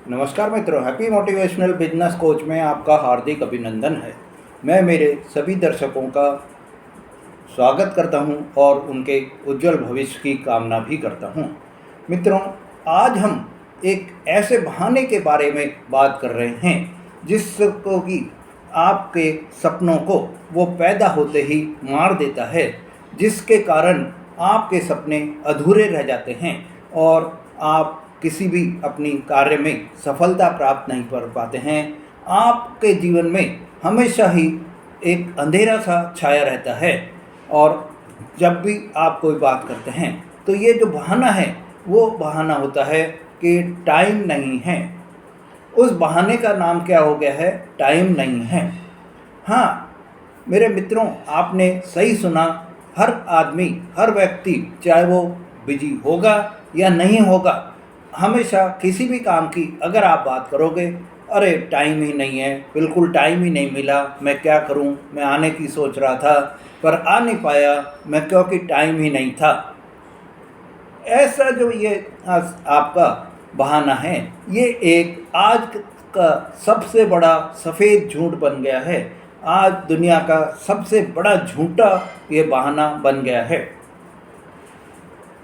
नमस्कार मित्रों, happy motivational business coach में आपका हार्दिक अभिनंदन है। मैं मेरे सभी दर्शकों का स्वागत करता हूं और उनके उज्जवल भविष्य की कामना भी करता हूं। मित्रों, आज हम एक ऐसे बहाने के बारे में बात कर रहे हैं जिसको कि आपके सपनों को वो पैदा होते ही मार देता है, जिसके कारण आपके सपने अधूरे रह जाते हैं और आप किसी भी अपनी कार्य में सफलता प्राप्त नहीं कर पाते हैं। आपके जीवन में हमेशा ही एक अंधेरा सा छाया रहता है और जब भी आप कोई बात करते हैं तो ये जो बहाना है वो बहाना होता है कि टाइम नहीं है। उस बहाने का नाम क्या हो गया है? टाइम नहीं है। हाँ मेरे मित्रों, आपने सही सुना। हर आदमी, हर व्यक्ति, चाहे वो बिजी होगा या नहीं होगा, हमेशा किसी भी काम की अगर आप बात करोगे, अरे टाइम ही नहीं है, बिल्कुल टाइम ही नहीं मिला, मैं क्या करूं, मैं आने की सोच रहा था पर आ नहीं पाया मैं क्योंकि टाइम ही नहीं था। ऐसा जो ये आपका बहाना है, ये एक आज का सबसे बड़ा सफ़ेद झूठ बन गया है। आज दुनिया का सबसे बड़ा झूठा ये बहाना बन गया है।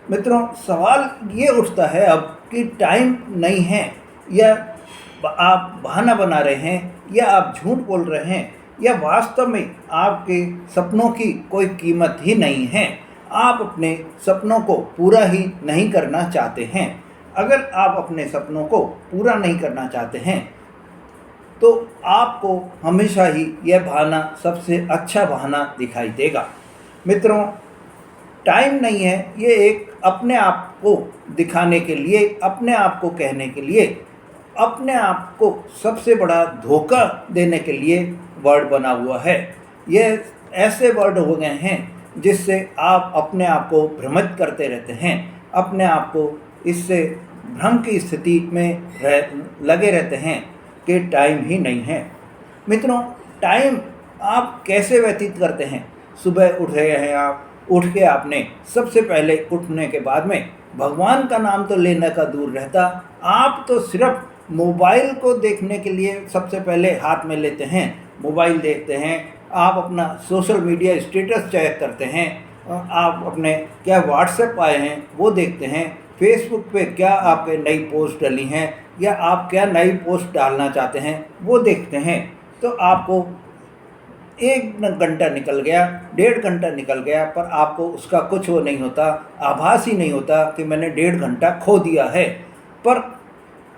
मित्रों, सवाल ये उठता है अब कि टाइम नहीं है, या आप बहाना बना रहे हैं, या आप झूठ बोल रहे हैं, या वास्तव में आपके सपनों की कोई कीमत ही नहीं है। आप अपने सपनों को पूरा ही नहीं करना चाहते हैं। अगर आप अपने सपनों को पूरा नहीं करना चाहते हैं तो आपको हमेशा ही यह बहाना सबसे अच्छा बहाना दिखाई देगा। मित्रों, टाइम नहीं है, ये एक अपने आप को दिखाने के लिए, अपने आप को कहने के लिए, अपने आप को सबसे बड़ा धोखा देने के लिए वर्ड बना हुआ है। ये ऐसे वर्ड हो गए हैं जिससे आप अपने आप को भ्रमित करते रहते हैं, अपने आप को इससे भ्रम की स्थिति में लगे रहते हैं कि टाइम ही नहीं है। मित्रों, टाइम आप कैसे व्यतीत करते हैं? सुबह उठ रहे हैं आप, उठ के आपने सबसे पहले उठने के बाद में भगवान का नाम तो लेने का दूर रहता, आप तो सिर्फ मोबाइल को देखने के लिए सबसे पहले हाथ में लेते हैं, मोबाइल देखते हैं, आप अपना सोशल मीडिया स्टेटस चेक करते हैं, आप अपने क्या व्हाट्सएप आए हैं वो देखते हैं, फेसबुक पे क्या आपके नई पोस्ट डली हैं या आप क्या नई पोस्ट डालना चाहते हैं वो देखते हैं। तो आपको 1 घंटा निकल गया, 1.5 घंटा निकल गया, पर आपको उसका कुछ वो नहीं होता, आभास ही नहीं होता कि मैंने 1.5 घंटा खो दिया है। पर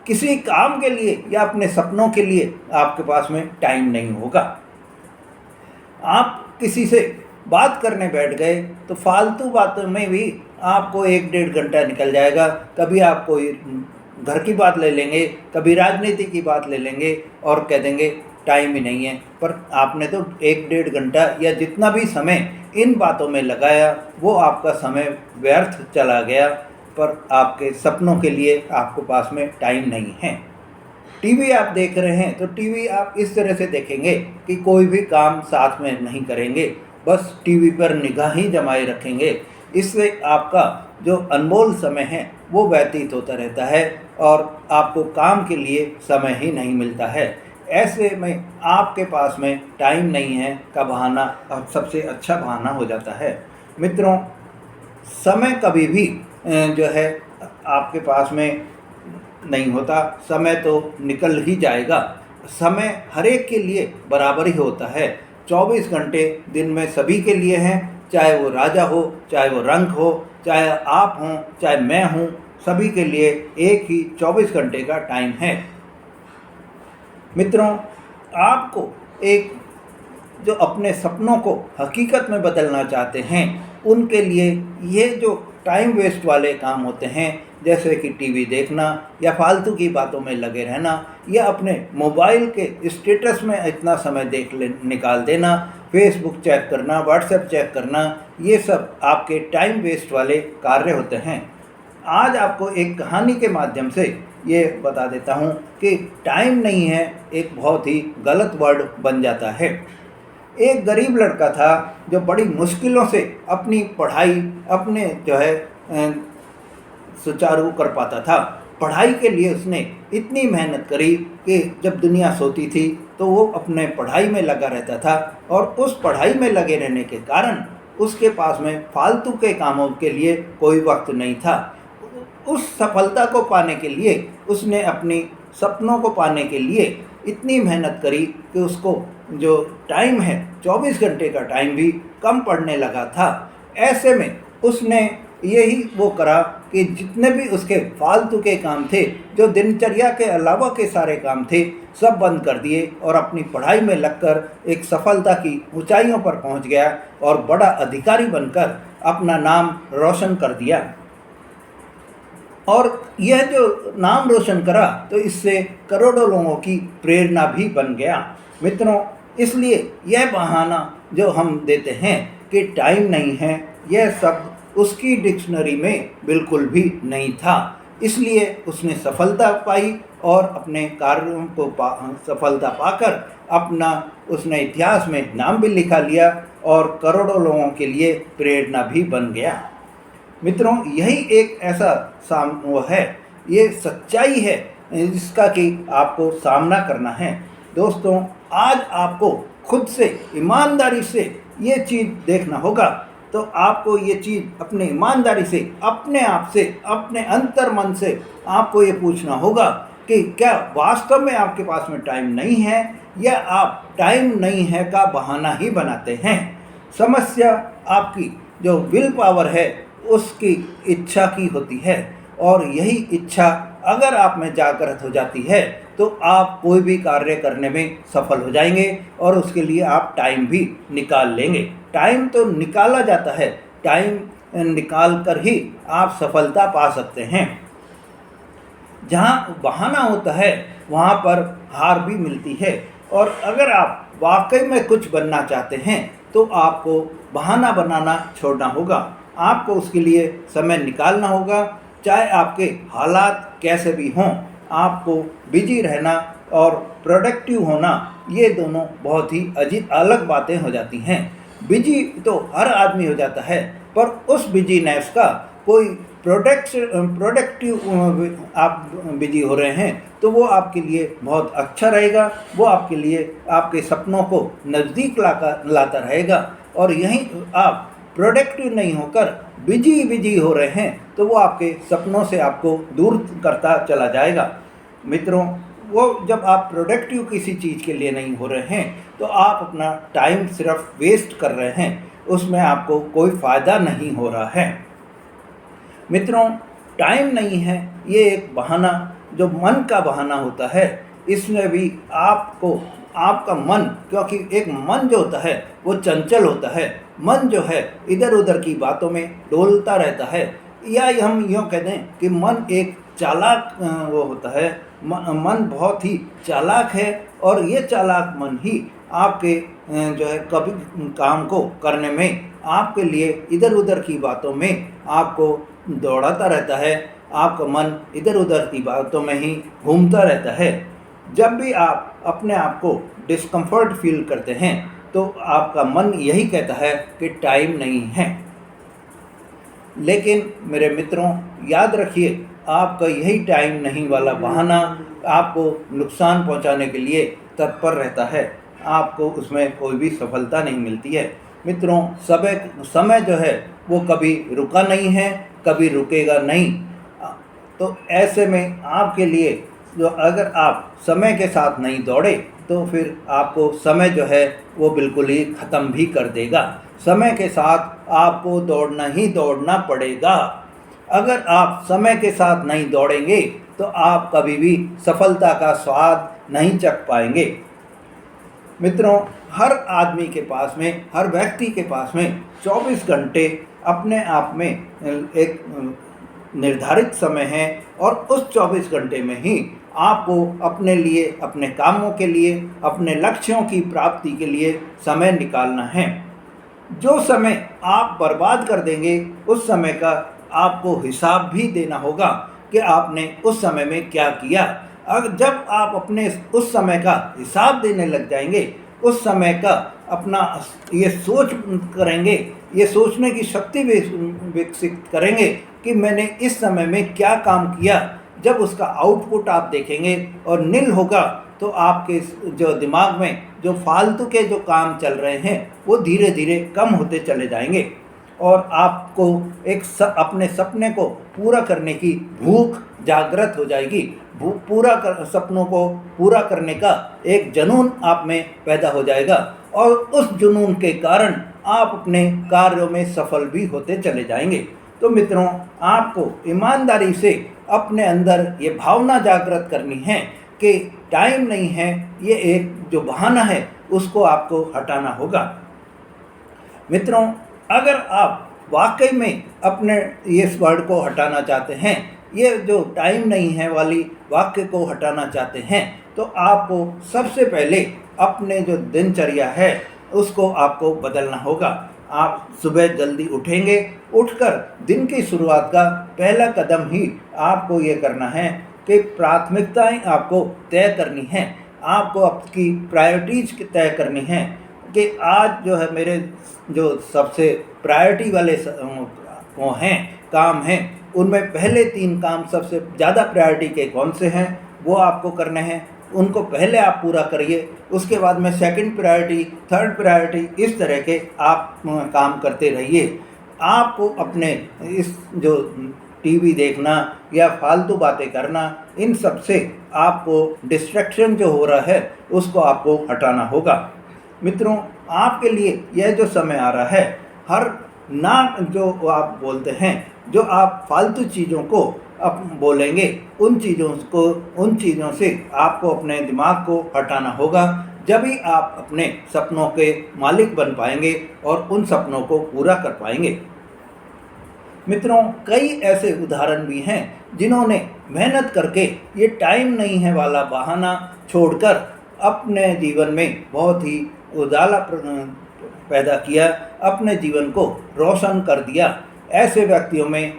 किसी काम के लिए या अपने सपनों के लिए आपके पास में टाइम नहीं होगा। आप किसी से बात करने बैठ गए तो फालतू बातों में भी आपको 1-1.5 घंटा निकल जाएगा। कभी आप कोई घर की बात ले लेंगे, कभी राजनीति की बात ले लेंगे और कह देंगे टाइम ही नहीं है। पर आपने तो 1-1.5 घंटा या जितना भी समय इन बातों में लगाया वो आपका समय व्यर्थ चला गया, पर आपके सपनों के लिए आपके पास में टाइम नहीं है। टीवी आप देख रहे हैं तो टीवी आप इस तरह से देखेंगे कि कोई भी काम साथ में नहीं करेंगे, बस टीवी पर निगाह ही जमाए रखेंगे। इससे आपका जो अनमोल समय है वो व्यतीत होता रहता है और आपको काम के लिए समय ही नहीं मिलता है। ऐसे में आपके पास में टाइम नहीं है का बहाना अब सबसे अच्छा बहाना हो जाता है। मित्रों, समय कभी भी जो है आपके पास में नहीं होता, समय तो निकल ही जाएगा। समय हर एक के लिए बराबर ही होता है। 24 घंटे दिन में सभी के लिए हैं, चाहे वो राजा हो, चाहे वो रंक हो, चाहे आप हों, चाहे मैं हूँ, सभी के लिए एक ही 24 घंटे का टाइम है। मित्रों, आपको एक जो अपने सपनों को हकीकत में बदलना चाहते हैं उनके लिए ये जो टाइम वेस्ट वाले काम होते हैं, जैसे कि टीवी देखना या फालतू की बातों में लगे रहना या अपने मोबाइल के स्टेटस में इतना समय निकाल देना, फेसबुक चेक करना, व्हाट्सएप चेक करना, ये सब आपके टाइम वेस्ट वाले कार्य होते हैं। आज आपको एक कहानी के माध्यम से ये बता देता हूँ कि टाइम नहीं है एक बहुत ही गलत वर्ड बन जाता है। एक गरीब लड़का था जो बड़ी मुश्किलों से अपनी पढ़ाई अपने जो है सुचारू कर पाता था। पढ़ाई के लिए उसने इतनी मेहनत करी कि जब दुनिया सोती थी तो वो अपने पढ़ाई में लगा रहता था, और उस पढ़ाई में लगे रहने के कारण उसके पास में फालतू के कामों के लिए कोई वक्त नहीं था। उस सफलता को पाने के लिए उसने अपनी सपनों को पाने के लिए इतनी मेहनत करी कि उसको जो टाइम है 24 घंटे का टाइम भी कम पड़ने लगा था। ऐसे में उसने यही वो करा कि जितने भी उसके फालतू के काम थे, जो दिनचर्या के अलावा के सारे काम थे, सब बंद कर दिए और अपनी पढ़ाई में लगकर एक सफलता की ऊंचाइयों पर पहुंच गया और बड़ा अधिकारी बनकर अपना नाम रोशन कर दिया। और यह जो नाम रोशन करा तो इससे करोड़ों लोगों की प्रेरणा भी बन गया। मित्रों, इसलिए यह बहाना जो हम देते हैं कि टाइम नहीं है, यह शब्द उसकी डिक्शनरी में बिल्कुल भी नहीं था। इसलिए उसने सफलता पाई और अपने कार्यों को सफलता पाकर अपना उसने इतिहास में नाम भी लिखा लिया और करोड़ों लोगों के लिए प्रेरणा भी बन गया। मित्रों, यही एक ऐसा वो है, ये सच्चाई है जिसका कि आपको सामना करना है। दोस्तों, आज आपको खुद से ईमानदारी से ये चीज़ देखना होगा। तो आपको ये चीज़ अपने ईमानदारी से, अपने आप से, अपने अंतर मन से आपको ये पूछना होगा कि क्या वास्तव में आपके पास में टाइम नहीं है, या आप टाइम नहीं है का बहाना ही बनाते हैं। समस्या आपकी जो विल पावर है उसकी इच्छा की होती है, और यही इच्छा अगर आप में जागृत हो जाती है तो आप कोई भी कार्य करने में सफल हो जाएंगे और उसके लिए आप टाइम भी निकाल लेंगे। टाइम तो निकाला जाता है, टाइम निकाल कर ही आप सफलता पा सकते हैं। जहाँ बहाना होता है वहाँ पर हार भी मिलती है, और अगर आप वाकई में कुछ बनना चाहते हैं तो आपको बहाना बनाना छोड़ना होगा। आपको उसके लिए समय निकालना होगा, चाहे आपके हालात कैसे भी हों। आपको बिजी रहना और प्रोडक्टिव होना, ये दोनों बहुत ही अलग बातें हो जाती हैं। बिजी तो हर आदमी हो जाता है, पर उस बिजीनेस का कोई प्रोडक्टिव आप बिजी हो रहे हैं तो वो आपके लिए बहुत अच्छा रहेगा, वो आपके लिए आपके सपनों को नज़दीक लाता रहेगा। और यहीं आप प्रोडक्टिव नहीं होकर बिजी हो रहे हैं तो वो आपके सपनों से आपको दूर करता चला जाएगा। मित्रों, वो जब आप प्रोडक्टिव किसी चीज़ के लिए नहीं हो रहे हैं तो आप अपना टाइम सिर्फ वेस्ट कर रहे हैं, उसमें आपको कोई फ़ायदा नहीं हो रहा है। मित्रों, टाइम नहीं है ये एक बहाना, जो मन का बहाना होता है। इसमें भी आपको आपका मन, क्योंकि एक मन जो होता है वो चंचल होता है, मन जो है इधर उधर की बातों में डोलता रहता है, या हम यूँ कह दें कि मन एक चालाक वो होता है। मन बहुत ही चालाक है, और ये चालाक मन ही आपके जो है कभी काम को करने में, आपके लिए इधर उधर की बातों में आपको दौड़ाता रहता है। आपका मन इधर उधर की बातों में ही घूमता रहता है। जब भी आप अपने आप को डिस्कम्फर्ट फील करते हैं तो आपका मन यही कहता है कि टाइम नहीं है। लेकिन मेरे मित्रों, याद रखिए, आपका यही टाइम नहीं वाला बहाना आपको नुकसान पहुंचाने के लिए तत्पर रहता है। आपको उसमें कोई भी सफलता नहीं मिलती है। मित्रों, समय जो है वो कभी रुका नहीं है, कभी रुकेगा नहीं। तो ऐसे में आपके लिए जो, अगर आप समय के साथ नहीं दौड़े तो फिर आपको समय जो है वो बिल्कुल ही ख़त्म भी कर देगा। समय के साथ आपको दौड़ना ही दौड़ना पड़ेगा। अगर आप समय के साथ नहीं दौड़ेंगे तो आप कभी भी सफलता का स्वाद नहीं चख पाएंगे। मित्रों, हर आदमी के पास में, हर व्यक्ति के पास में 24 घंटे अपने आप में एक निर्धारित समय है, और उस 24 घंटे में ही आपको अपने लिए, अपने कामों के लिए, अपने लक्ष्यों की प्राप्ति के लिए समय निकालना है। जो समय आप बर्बाद कर देंगे उस समय का आपको हिसाब भी देना होगा कि आपने उस समय में क्या किया। अगर जब आप अपने उस समय का हिसाब देने लग जाएंगे, उस समय का अपना ये सोच करेंगे, ये सोचने की शक्ति विकसित करेंगे कि मैंने इस समय में क्या काम किया, जब उसका आउटपुट आप देखेंगे और नील होगा तो आपके जो दिमाग में जो फालतू के जो काम चल रहे हैं वो धीरे धीरे कम होते चले जाएंगे और आपको अपने सपने को पूरा करने की भूख जागृत हो जाएगी। सपनों को पूरा करने का एक जुनून आप में पैदा हो जाएगा और उस जुनून के कारण आप अपने कार्यों में सफल भी होते चले जाएंगे। तो मित्रों, आपको ईमानदारी से अपने अंदर ये भावना जागृत करनी है कि टाइम नहीं है, ये एक जो बहाना है उसको आपको हटाना होगा। मित्रों, अगर आप वाकई में अपने इस वर्ड को हटाना चाहते हैं, ये जो टाइम नहीं है वाली वाक्य को हटाना चाहते हैं, तो आपको सबसे पहले अपने जो दिनचर्या है उसको आपको बदलना होगा। आप सुबह जल्दी उठेंगे, उठकर दिन की शुरुआत का पहला कदम ही आपको ये करना है कि प्राथमिकताएं आपको तय करनी हैं। आपको आपकी प्रायोरिटीज तय करनी हैं कि आज जो है मेरे जो सबसे प्रायोरिटी वाले वो हैं काम हैं, उनमें पहले 3 काम सबसे ज़्यादा प्रायोरिटी के कौन से हैं वो आपको करने हैं, उनको पहले आप पूरा करिए। उसके बाद में सेकंड प्रायोरिटी, थर्ड प्रायोरिटी, इस तरह के आप काम करते रहिए। आपको अपने इस जो टीवी देखना या फालतू बातें करना, इन सब से आपको डिस्ट्रैक्शन जो हो रहा है उसको आपको हटाना होगा। मित्रों, आपके लिए यह जो समय आ रहा है, हर ना जो आप बोलते हैं, जो आप फालतू चीज़ों को बोलेंगे, उन चीज़ों से आपको अपने दिमाग को हटाना होगा। जब ही आप अपने सपनों के मालिक बन पाएंगे और उन सपनों को पूरा कर पाएंगे। मित्रों, कई ऐसे उदाहरण भी हैं जिन्होंने मेहनत करके ये टाइम नहीं है वाला बहाना छोड़कर अपने जीवन में बहुत ही उजाला पैदा किया, अपने जीवन को रोशन कर दिया। ऐसे व्यक्तियों में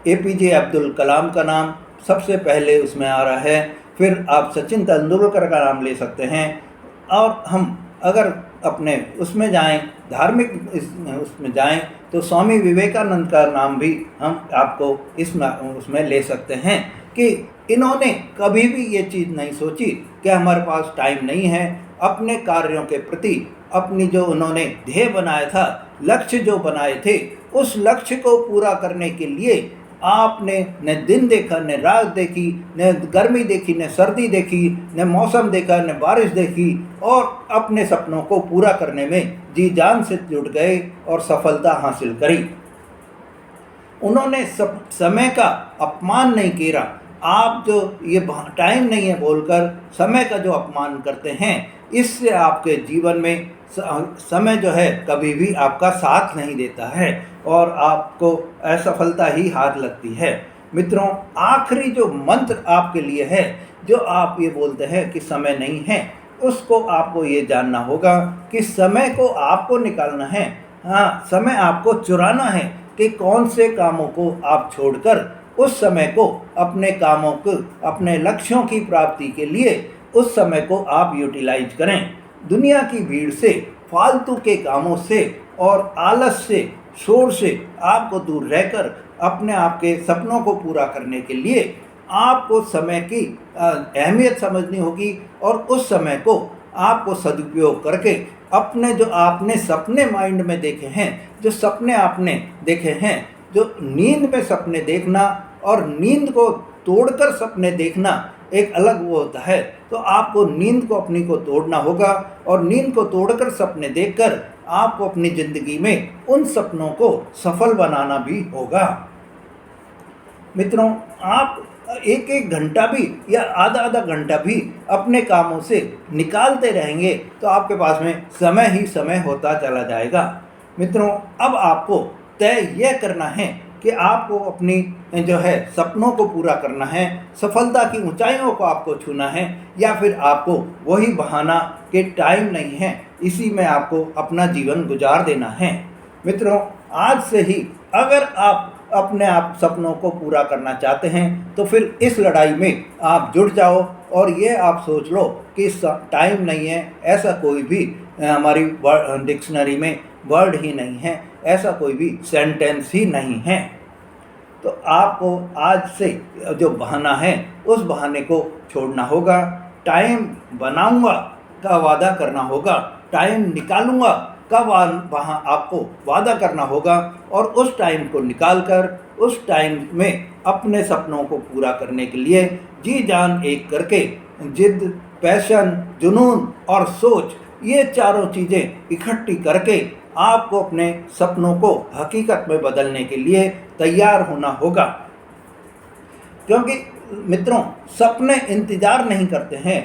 APJ अब्दुल कलाम का नाम सबसे पहले उसमें आ रहा है। फिर आप सचिन तेंदुलकर का नाम ले सकते हैं। और हम अगर अपने उसमें जाएं, धार्मिक उसमें जाएं, तो स्वामी विवेकानंद का नाम भी हम आपको उसमें ले सकते हैं कि इन्होंने कभी भी ये चीज़ नहीं सोची कि हमारे पास टाइम नहीं है। अपने कार्यों के प्रति अपनी जो उन्होंने ध्येय बनाया था, लक्ष्य जो बनाए थे, उस लक्ष्य को पूरा करने के लिए आपने न दिन देखा, न रात देखी, न गर्मी देखी, न सर्दी देखी, न मौसम देखा, न बारिश देखी, और अपने सपनों को पूरा करने में जी जान से जुट गए और सफलता हासिल करी। उन्होंने समय का अपमान नहीं किया। आप जो ये टाइम नहीं है बोलकर समय का जो अपमान करते हैं, इससे आपके जीवन में समय जो है कभी भी आपका साथ नहीं देता है और आपको असफलता ही हाथ लगती है। मित्रों, आखिरी जो मंत्र आपके लिए है, जो आप ये बोलते हैं कि समय नहीं है, उसको आपको ये जानना होगा कि समय को आपको निकालना है। हाँ, समय आपको चुराना है कि कौन से कामों को आप छोड़कर उस समय को अपने कामों को, अपने लक्ष्यों की प्राप्ति के लिए उस समय को आप यूटिलाइज करें। दुनिया की भीड़ से, फालतू के कामों से और आलस से, शोर से आपको दूर रहकर अपने आप के सपनों को पूरा करने के लिए आपको समय की अहमियत समझनी होगी और उस समय को आपको सदुपयोग करके अपने जो आपने सपने माइंड में देखे हैं, जो सपने आपने देखे हैं, जो नींद में सपने देखना और नींद को तोड़कर सपने देखना एक अलग वो होता है। तो आपको नींद को अपनी को तोड़ना होगा और नींद को तोड़कर सपने देखकर आपको अपनी ज़िंदगी में उन सपनों को सफल बनाना भी होगा। मित्रों, आप एक एक घंटा भी या आधा आधा घंटा भी अपने कामों से निकालते रहेंगे तो आपके पास में समय ही समय होता चला जाएगा। मित्रों, अब आपको तय यह करना है कि आपको अपनी जो है सपनों को पूरा करना है, सफलता की ऊंचाइयों को आपको छूना है, या फिर आपको वही बहाना कि टाइम नहीं है, इसी में आपको अपना जीवन गुजार देना है। मित्रों, आज से ही अगर आप अपने आप सपनों को पूरा करना चाहते हैं तो फिर इस लड़ाई में आप जुट जाओ और ये आप सोच लो कि टाइम नहीं है, ऐसा कोई भी हमारी डिक्शनरी में वर्ड ही नहीं है, ऐसा कोई भी सेंटेंस ही नहीं है। तो आपको आज से जो बहाना है उस बहाने को छोड़ना होगा। टाइम बनाऊंगा का वादा करना होगा, टाइम निकालूंगा का वहाँ आपको वादा करना होगा और उस टाइम को निकालकर उस टाइम में अपने सपनों को पूरा करने के लिए जी जान एक करके जिद, पैशन, जुनून और सोच, ये चारों चीज़ें इकट्ठी करके आपको अपने सपनों को हकीकत में बदलने के लिए तैयार होना होगा। क्योंकि मित्रों, सपने इंतज़ार नहीं करते हैं,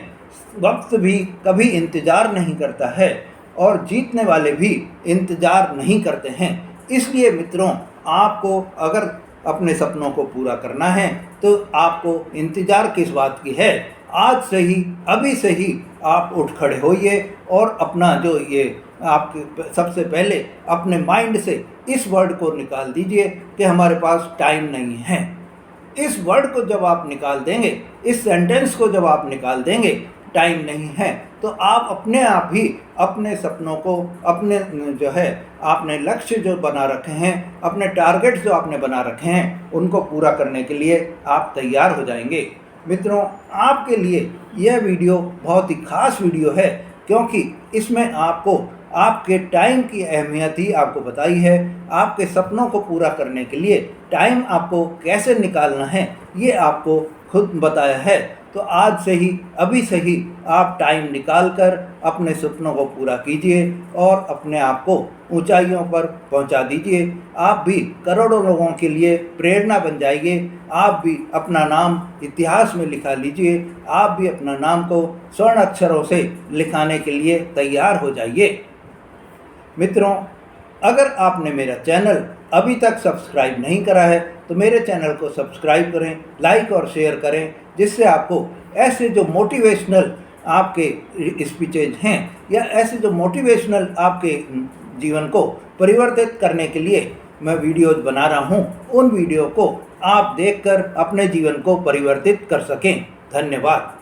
वक्त भी कभी इंतज़ार नहीं करता है और जीतने वाले भी इंतज़ार नहीं करते हैं। इसलिए मित्रों, आपको अगर अपने सपनों को पूरा करना है तो आपको इंतज़ार किस बात की है, आज से ही, अभी से ही आप उठ खड़े होइए और अपना जो ये आपके सबसे पहले अपने माइंड से इस वर्ड को निकाल दीजिए कि हमारे पास टाइम नहीं है। इस वर्ड को जब आप निकाल देंगे, इस सेंटेंस को जब आप निकाल देंगे, टाइम नहीं है, तो आप अपने आप ही अपने सपनों को, अपने जो है आपने लक्ष्य जो बना रखे हैं, अपने टारगेट्स जो आपने बना रखे हैं, उनको पूरा करने के लिए आप तैयार हो जाएंगे। मित्रों, आपके लिए यह वीडियो बहुत ही खास वीडियो है, क्योंकि इसमें आपको आपके टाइम की अहमियत ही आपको बताई है। आपके सपनों को पूरा करने के लिए टाइम आपको कैसे निकालना है, ये आपको खुद बताया है। तो आज से ही, अभी से ही आप टाइम निकाल कर अपने सपनों को पूरा कीजिए और अपने आप को ऊंचाइयों पर पहुंचा दीजिए। आप भी करोड़ों लोगों के लिए प्रेरणा बन जाइए। आप भी अपना नाम इतिहास में लिखा लीजिए। आप भी अपना नाम को स्वर्ण अक्षरों से लिखाने के लिए तैयार हो जाइए। मित्रों, अगर आपने मेरा चैनल अभी तक सब्सक्राइब नहीं करा है तो मेरे चैनल को सब्सक्राइब करें, लाइक और शेयर करें, जिससे आपको ऐसे जो मोटिवेशनल आपके स्पीचेज हैं या ऐसे जो मोटिवेशनल आपके जीवन को परिवर्तित करने के लिए मैं वीडियोज बना रहा हूं, उन वीडियो को आप देखकर अपने जीवन को परिवर्तित कर सकें। धन्यवाद।